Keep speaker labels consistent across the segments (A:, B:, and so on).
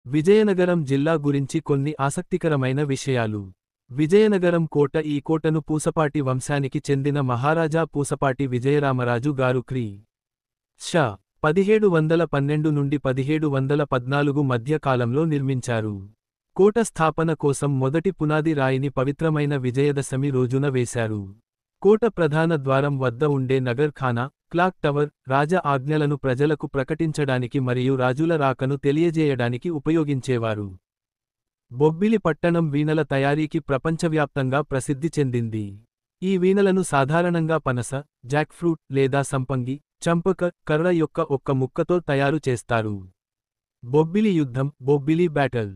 A: విజయనగరం జిల్లా గురించి కొన్ని ఆసక్తికరమైన విషయాలు. విజయనగరం కోట. ఈ కోటను పూసపాటి వంశానికి చెందిన మహారాజా పూసపాటి విజయరామరాజు గారు క్రీ. శ. 1712 నుండి 1714 మధ్య కాలంలో నిర్మించారు. కోట స్థాపన కోసం మొదటి పునాది రాయిని పవిత్రమైన విజయదశమి రోజున వేశారు. కోట ప్రధాన ద్వారం వద్ద ఉండే నగర్ ఖానా, క్లాక్ టవర్, రాజ ఆజ్ఞలను ప్రజలకు ప్రకటించడానికి మరియు రాజుల రాకను తెలియజేయడానికి ఉపయోగించేవారు. బొబ్బిలి పట్టణం వీణల తయారీకి ప్రపంచవ్యాప్తంగా ప్రసిద్ధి చెందింది. ఈ వీణలను సాధారణంగా పనస, జాక్ఫ్రూట్ లేదా సంపంగి, చంపక, కర్ర యొక్క ఒక్క ముక్కతో తయారు చేస్తారు. బొబ్బిలి యుద్ధం. బొబ్బిలి బ్యాటల్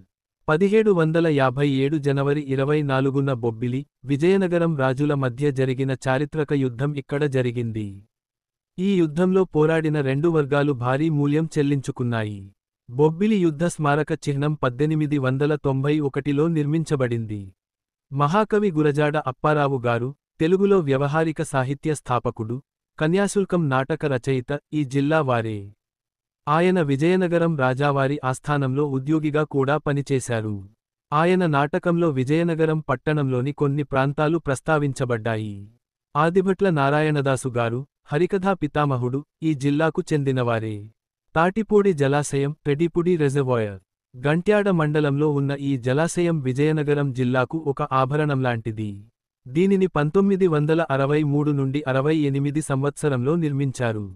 A: 1757 జనవరి 24న బొబ్బిలి, విజయనగరం రాజుల మధ్య జరిగిన చారిత్రక యుద్ధం ఇక్కడ జరిగింది. ఈ యుద్ధంలో పోరాడిన రెండు వర్గాలు భారీ మూల్యం చెల్లించుకున్నాయి. బొబ్బిలి యుద్ధ స్మారక చిహ్నం 1891లో నిర్మించబడింది. మహాకవి గురజాడ అప్పారావు గారు, తెలుగులో వ్యవహారిక సాహిత్య స్థాపకుడు, కన్యాశుల్కం నాటక రచయిత ఈ జిల్లా వారే. ఆయన విజయనగరం రాజావారి ఆస్థానంలో ఉద్యోగిగా కూడా పనిచేశారు. ఆయన నాటకంలో విజయనగరం పట్టణంలోని కొన్ని ప్రాంతాలు ప్రస్తావించబడ్డాయి. ఆదిభట్ల నారాయణదాసు గారు, హరికథా పితామహుడు, ఈ జిల్లాకు చెందినవారే. తాటిపూడి జలాశయం, పెడిపుడి రిజర్వాయర్, గంట్యాడ మండలంలో ఉన్న ఈ జలాశయం విజయనగరం జిల్లాకు ఒక ఆభరణంలాంటిది. దీనిని 1963 నుండి 68 సంవత్సరంలో నిర్మించారు.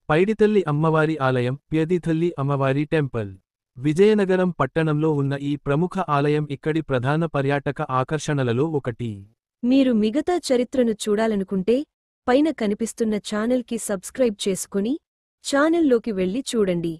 A: పైడితల్లి అమ్మవారి ఆలయం, ప్యదితల్లి అమ్మవారి టెంపుల్. విజయనగరం పట్టణంలో ఉన్న ఈ ప్రముఖ ఆలయం ఇక్కడి ప్రధాన పర్యాటక ఆకర్షణలలో ఒకటి.
B: మీరు మిగతా చరిత్రను చూడాలనుకుంటే పైన కనిపిస్తున్న ఛానల్కి సబ్స్క్రైబ్ చేసుకుని ఛానల్లోకి వెళ్ళి చూడండి.